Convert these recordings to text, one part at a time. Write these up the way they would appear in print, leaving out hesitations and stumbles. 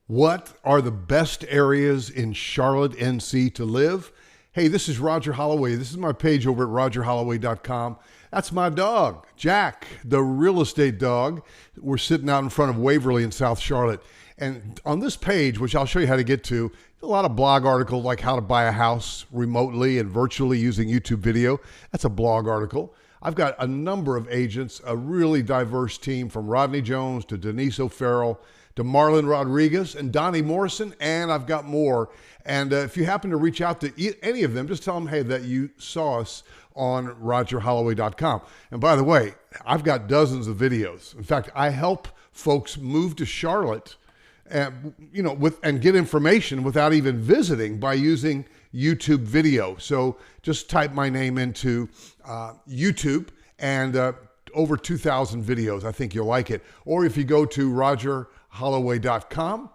What are the best areas in Charlotte, NC to live? Hey, this is Roger Holloway. This is my page over at rogerholloway.com. That's my dog, Jack, the real estate dog. We're sitting out in front of Waverly in South Charlotte. And on this page, which I'll show you how to get to, a lot of blog articles like how to buy a house remotely and virtually using YouTube video. That's a blog article. I've got a number of agents, a really diverse team from Rodney Jones to Denise O'Farrell to Marlon Rodriguez and Donnie Morrison, and I've got more. And if you happen to reach out to any of them, just tell them, hey, that you saw us on rogerholloway.com. And by the way, I've got dozens of videos. In fact, I help folks move to Charlotte and, and get information without even visiting by using YouTube video. So just type my name into YouTube and over 2,000 videos. I think you'll like it. Or if you go to rogerholloway.com,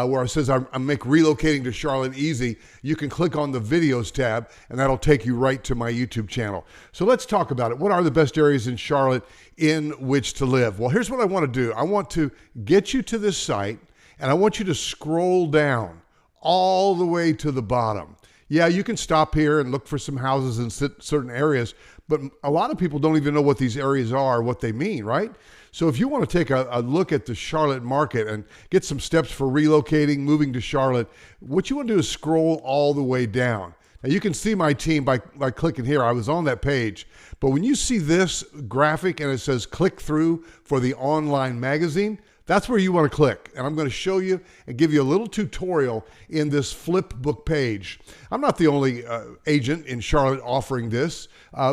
where it says I make relocating to Charlotte easy, you can click on the videos tab and that'll take you right to my YouTube channel. So let's talk about it. What are the best areas in Charlotte in which to live? Well, here's what I want to do. I want to get you to this site and I want you to scroll down all the way to the bottom. Yeah, you can stop here and look for some houses in certain areas, but a lot of people don't even know what these areas are, what they mean, right? So if you want to take a look at the Charlotte market and get some steps for relocating, moving to Charlotte, what you want to do is scroll all the way down. Now you can see my team by clicking here. I was on that page, but when you see this graphic and it says click through for the online magazine, that's where you want to click. And I'm going to show you and give you a little tutorial in this flip book page. I'm not the only agent in Charlotte offering this.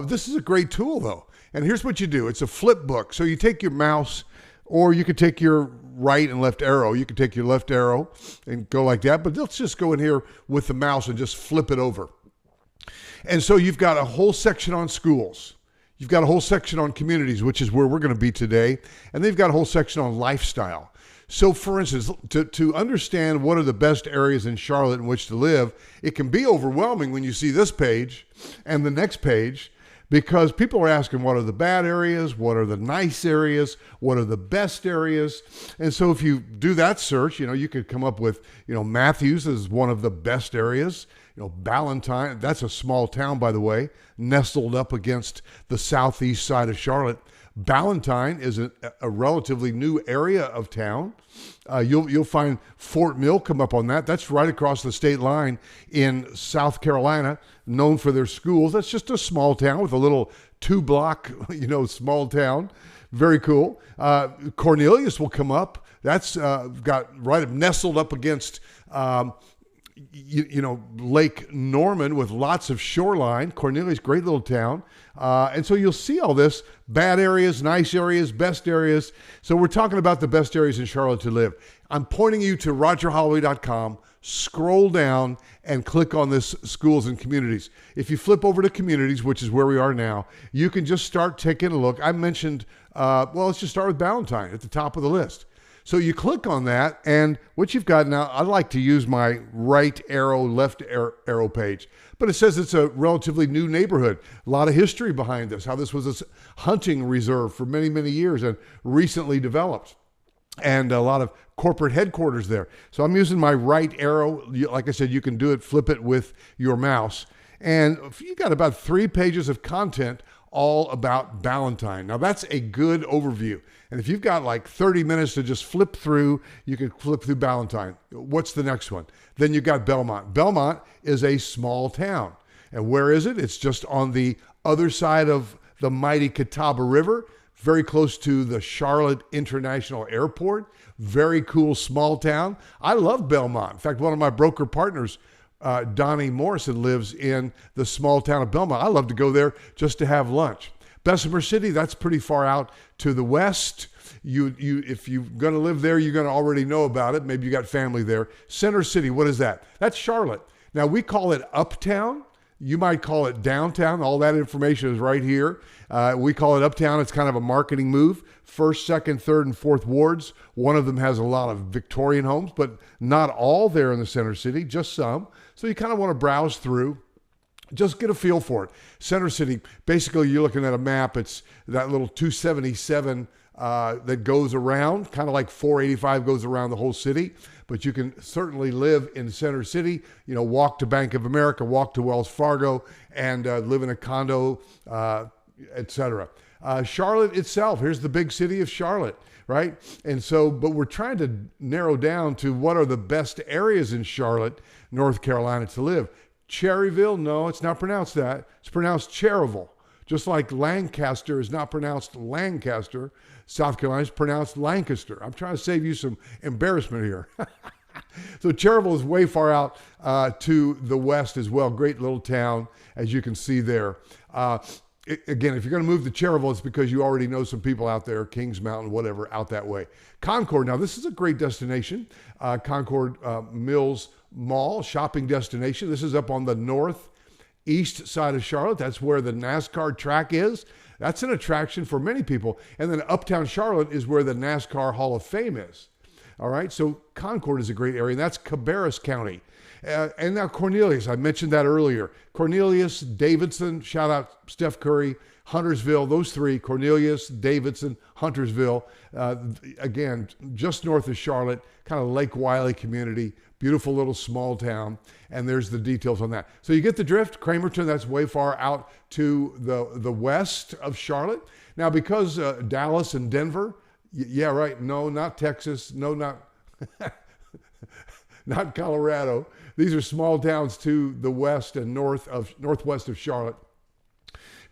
This is a great tool though. And here's what you do. It's a flip book. So you take your mouse, or you could take your right and left arrow. You could take your left arrow and go like that. But let's just go in here with the mouse and just flip it over. And so you've got a whole section on schools. You've got a whole section on communities, which is where we're going to be today. And they've got a whole section on lifestyle. So for instance, to understand what are the best areas in Charlotte in which to live, it can be overwhelming when you see this page and the next page, because people are asking, what are the bad areas? What are the nice areas? What are the best areas? And so if you do that search, you could come up with, Matthews is one of the best areas. Ballantyne, that's a small town, by the way, nestled up against the southeast side of Charlotte. Ballantyne is a relatively new area of town. You'll find Fort Mill come up on that. That's right across the state line in South Carolina, known for their schools. That's just a small town with a little 2-block, small town. Very cool. Cornelius will come up. That's got right nestled up against Lake Norman with lots of shoreline. Cornelius, great little town. And so you'll see all this, bad areas, nice areas, best areas. So we're talking about the best areas in Charlotte to live. I'm pointing you to rogerholloway.com, scroll down and click on this schools and communities. If you flip over to communities, which is where we are now, you can just start taking a look. I mentioned, let's just start with Ballantyne at the top of the list. So you click on that, and what you've got now, I like to use my right arrow, left arrow page, but it says it's a relatively new neighborhood. A lot of history behind this, how this was a hunting reserve for many, many years and recently developed, and a lot of corporate headquarters there. So I'm using my right arrow. Like I said, you can do it, flip it with your mouse. And you got about 3 pages of content all about Ballantyne. Now that's a good overview. And if you've got like 30 minutes to just flip through, you can flip through Ballantyne. What's the next one? Then you've got Belmont. Belmont is a small town. And where is it? It's just on the other side of the mighty Catawba River, very close to the Charlotte International Airport. Very cool small town. I love Belmont. In fact, one of my broker partners, Donnie Morrison, lives in the small town of Belmont. I love to go there just to have lunch. Bessemer City, that's pretty far out to the west. If you're going to live there, you're going to already know about it. Maybe you got family there. Center City, what is that? That's Charlotte. Now, we call it uptown. You might call it downtown. All that information is right here. We call it uptown. It's kind of a marketing move. First, second, third, and fourth wards. One of them has a lot of Victorian homes, but not all there in the Center City, just some. So you kind of want to browse through. Just get a feel for it. Center City, basically you're looking at a map. It's that little 277 that goes around, kind of like 485 goes around the whole city. But you can certainly live in Center City, walk to Bank of America, walk to Wells Fargo, and live in a condo, etc. Charlotte itself, here's the big city of Charlotte, right? And so, but we're trying to narrow down to what are the best areas in Charlotte, North Carolina to live. Cherryville, no, it's not pronounced that. It's pronounced Cherryville. Just like Lancaster is not pronounced Lancaster, South Carolina is pronounced Lancaster. I'm trying to save you some embarrassment here. So Cherryville is way far out to the west as well. Great little town, as you can see there. Again, if you're going to move to Cherryville, it's because you already know some people out there, Kings Mountain, whatever, out that way. Concord, now this is a great destination. Concord Mills Mall, shopping destination. This is up on the northeast side of Charlotte. That's where the NASCAR track is. That's an attraction for many people. And then uptown Charlotte is where the NASCAR Hall of Fame is. All right, so Concord is a great area, and that's Cabarrus County. And now Cornelius, I mentioned that earlier. Cornelius, Davidson, shout out Steph Curry, Huntersville, those three, Cornelius, Davidson, Huntersville. Again, just north of Charlotte, kind of Lake Wiley community, beautiful little small town, and there's the details on that. So you get the drift. Cramerton, that's way far out to the west of Charlotte. Now, because Dallas and Denver, yeah, right, no, not Texas, no, not not Colorado. These are small towns to the west and northwest of Charlotte.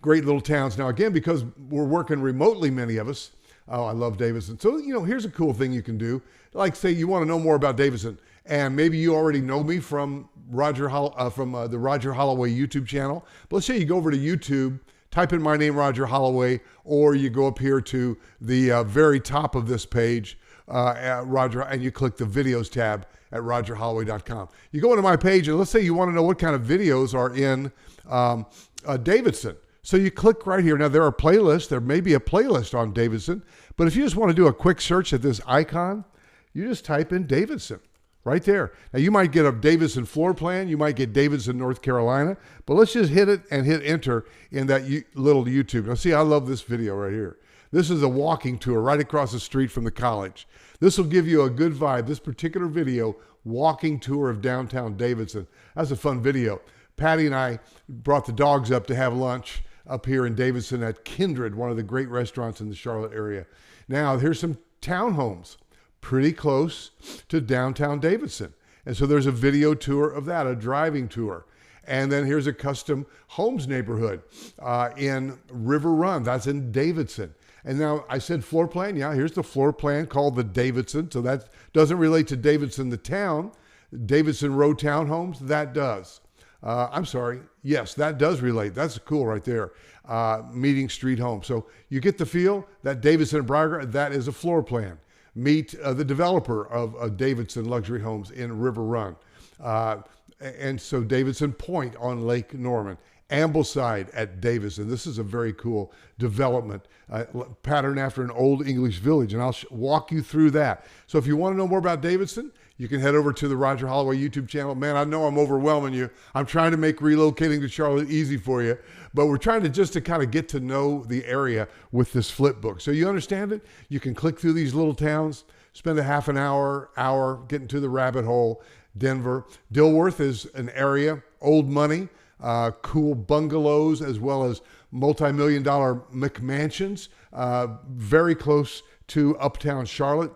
Great little towns. Now, again, because we're working remotely, many of us, oh, I love Davidson. So, here's a cool thing you can do. Like, say you want to know more about Davidson, and maybe you already know me from the Roger Holloway YouTube channel. But let's say you go over to YouTube, type in my name, Roger Holloway, or you go up here to the very top of this page, Roger, and you click the videos tab at rogerholloway.com. You go into my page, and let's say you want to know what kind of videos are in Davidson. So you click right here. Now, there are playlists. There may be a playlist on Davidson, but if you just want to do a quick search at this icon, you just type in Davidson right there. Now, you might get a Davidson floor plan. You might get Davidson, North Carolina, but let's just hit it and hit enter in that little YouTube. Now, see, I love this video right here. This is a walking tour right across the street from the college. This will give you a good vibe. This particular video, walking tour of downtown Davidson. That's a fun video. Patty and I brought the dogs up to have lunch up here in Davidson at Kindred, one of the great restaurants in the Charlotte area. Now, here's some townhomes pretty close to downtown Davidson. And so there's a video tour of that, a driving tour. And then here's a custom homes neighborhood in River Run. That's in Davidson. And now I said floor plan. Yeah, here's the floor plan called the Davidson. So that doesn't relate to Davidson, the town. Davidson Row Townhomes, that does. I'm sorry. Yes, that does relate. That's cool right there. Meeting Street Home. So you get the feel that Davidson and Briargard, that is a floor plan. Meet the developer of Davidson Luxury Homes in River Run. And so Davidson Point on Lake Norman. Ambleside at Davidson. This is a very cool development, patterned after an old English village, and I'll walk you through that. So if you want to know more about Davidson, you can head over to the Roger Holloway YouTube channel. Man, I know I'm overwhelming you. I'm trying to make relocating to Charlotte easy for you, but we're trying to kind of get to know the area with this flip book. So you understand it? You can click through these little towns, spend a half an hour getting to the rabbit hole. Denver. Dilworth is an area, old money, cool bungalows, as well as multi-million-dollar McMansions, very close to uptown Charlotte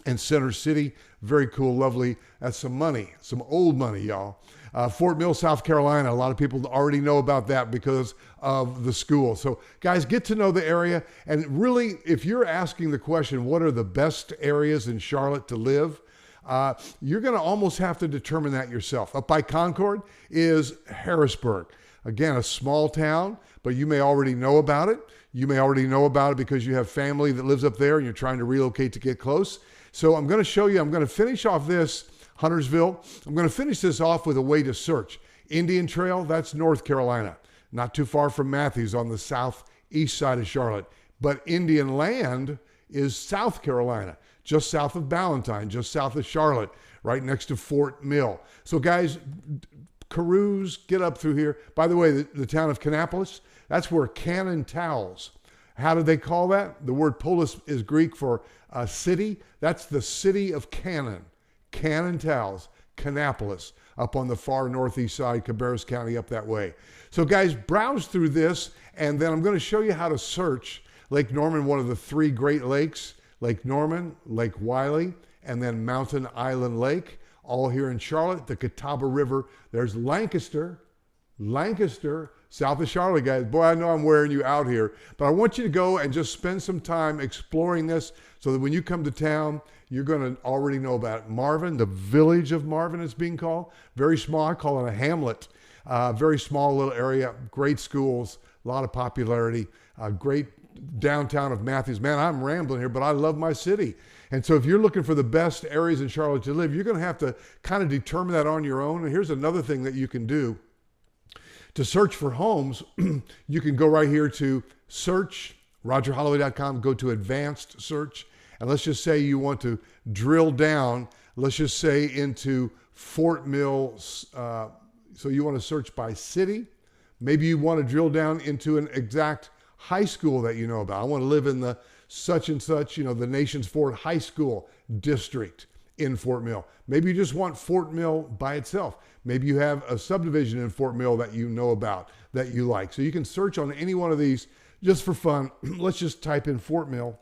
and Center City. Very cool, lovely. That's some money, some old money, y'all. Fort Mill, South Carolina. A lot of people already know about that because of the school. So guys, get to know the area. And really, if you're asking the question, what are the best areas in Charlotte to live? You're going to almost have to determine that yourself. Up by Concord is Harrisburg. Again, a small town, but you may already know about it. You may already know about it because you have family that lives up there and you're trying to relocate to get close. So I'm going to show you, I'm going to finish off this Huntersville. I'm going to finish this off with a way to search. Indian Trail, that's North Carolina. Not too far from Matthews on the southeast side of Charlotte. But Indian Land is South Carolina, just south of Ballantyne, just south of Charlotte, right next to Fort Mill. So guys, Carews, get up through here. By the way, the town of Kannapolis, that's where Cannon Towels How do they call that? The word polis is Greek for city. That's the city of Canaan. Canaan Towels, Kannapolis, up on the far northeast side, Cabarrus County, up that way. So guys, browse through this, and then I'm going to show you how to search Lake Norman, one of the 3 Great Lakes, Lake Norman, Lake Wylie, and then Mountain Island Lake, all here in Charlotte, the Catawba River. There's Lancaster, south of Charlotte, guys. Boy, I know I'm wearing you out here, but I want you to go and just spend some time exploring this so that when you come to town, you're going to already know about it. Marvin, the village of Marvin, it's being called. Very small. I call it a hamlet. Very small little area. Great schools. A lot of popularity. Great downtown of Matthews. Man, I'm rambling here, but I love my city. And so if you're looking for the best areas in Charlotte to live, you're going to have to kind of determine that on your own. And here's another thing that you can do. To search for homes, you can go right here to search, RogerHolloway.com, go to advanced search. And let's just say you want to drill down, let's just say into Fort Mill. So you want to search by city. Maybe you want to drill down into an exact high school that you know about. I want to live in the such and such, the Nations Fort High School district in Fort Mill. Maybe you just want Fort Mill by itself. Maybe you have a subdivision in Fort Mill that you know about, that you like. So you can search on any one of these just for fun. Let's just type in Fort Mill.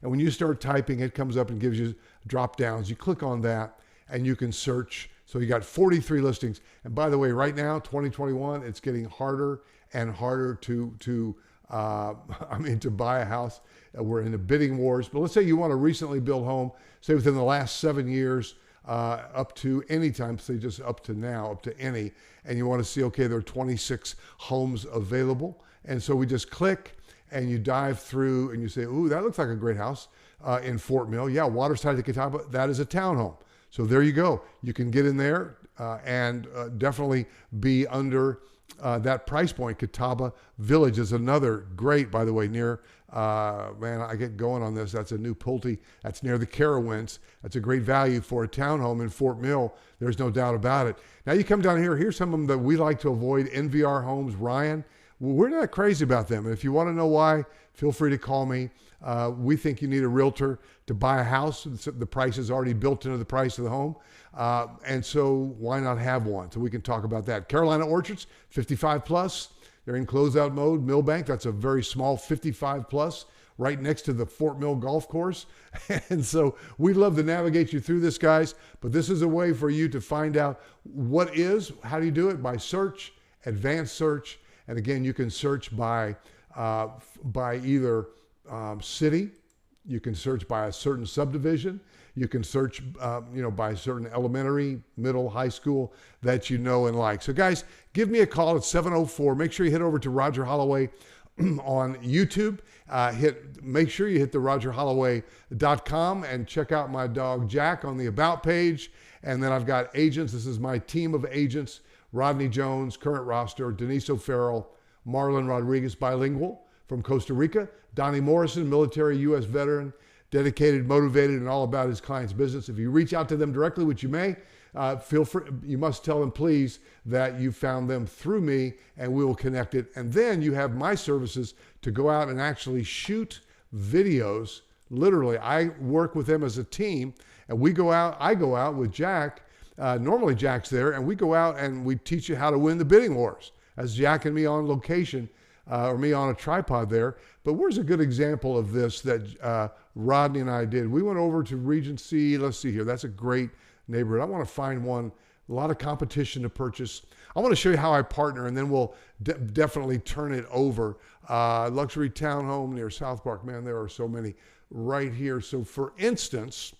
And when you start typing, it comes up and gives you drop downs. You click on that and you can search. So you got 43 listings. And by the way, right now, 2021, it's getting harder and harder to buy a house. We're in the bidding wars. But let's say you want to recently build home, say within the last 7 years, up to any time, say just up to now, up to any, and you want to see, okay, there are 26 homes available. And so we just click and you dive through and you say, ooh, that looks like a great house in Fort Mill. Yeah, Waterside to Catawba, that is a townhome. So there you go. You can get in there and definitely be under that price point. Catawba Village is another great, by the way, near, man, I get going on this. That's a new Pulte. That's near the Carowinds. That's a great value for a townhome in Fort Mill. There's no doubt about it. Now you come down here. Here's some of them that we like to avoid. NVR Homes, Ryan. Well, we're not crazy about them. And if you want to know why, feel free to call me. We think you need a realtor to buy a house. The price is already built into the price of the home. And so why not have one? So we can talk about that. Carolina Orchards, 55 plus. They're in closeout mode. Millbank, that's a very small 55 plus, right next to the Fort Mill Golf Course. And so we'd love to navigate you through this, guys. But this is a way for you to find out how do you do it? By search, advanced search. And again, you can search by either city. You can search by a certain subdivision. You can search, by a certain elementary, middle, high school that you know and like. So guys, give me a call at 704. Make sure you head over to Roger Holloway on YouTube. Make sure you hit the RogerHolloway.com and check out my dog Jack on the About page. And then I've got agents. This is my team of agents. Rodney Jones, current roster. Denise O'Farrell, Marlon Rodriguez, bilingual from Costa Rica. Donnie Morrison, military U.S. veteran, dedicated, motivated, and all about his client's business. If you reach out to them directly, which you may, feel free. You must tell them, please, that you found them through me, and we will connect it. And then you have my services to go out and actually shoot videos. Literally, I work with them as a team, and I go out with Jack. Normally Jack's there, and we go out and we teach you how to win the bidding wars. As Jack and me on location, or me on a tripod there. But where's a good example of this that Rodney and I did? We went over to Regency. Let's see here. That's a great neighborhood. I want to find one. A lot of competition to purchase. I want to show you how I partner, and then we'll definitely turn it over. Luxury townhome near South Park. Man, there are so many right here. So for instance,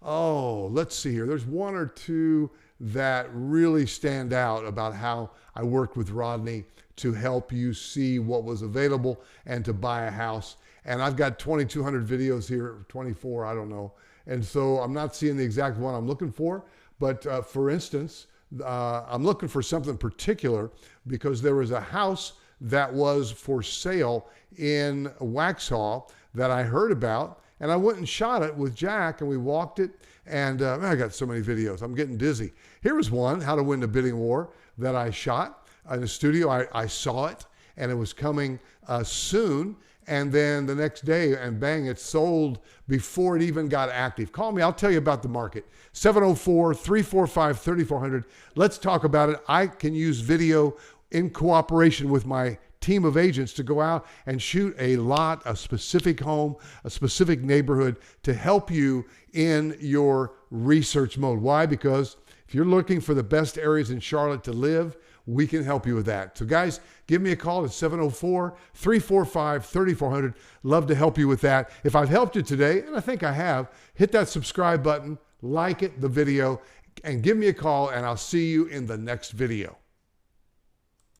let's see here. There's one or two that really stand out about how I worked with Rodney to help you see what was available and to buy a house. And I've got 2,200 videos here, 24, I don't know. And so I'm not seeing the exact one I'm looking for. But for instance, I'm looking for something particular because there was a house that was for sale in Waxhaw that I heard about. And I went and shot it with Jack, and we walked it. And I got so many videos. I'm getting dizzy. Here was one, How to Win the Bidding War, that I shot in the studio. I saw it, and it was coming soon. And then the next day, and bang, it sold before it even got active. Call me. I'll tell you about the market. 704-345-3400. Let's talk about it. I can use video in cooperation with my team of agents to go out and shoot a lot, a specific home, a specific neighborhood to help you in your research mode. Why? Because if you're looking for the best areas in Charlotte to live, we can help you with that. So guys, give me a call at 704-345-3400. Love to help you with that. If I've helped you today, and I think I have, hit that subscribe button, like the video, and give me a call, and I'll see you in the next video.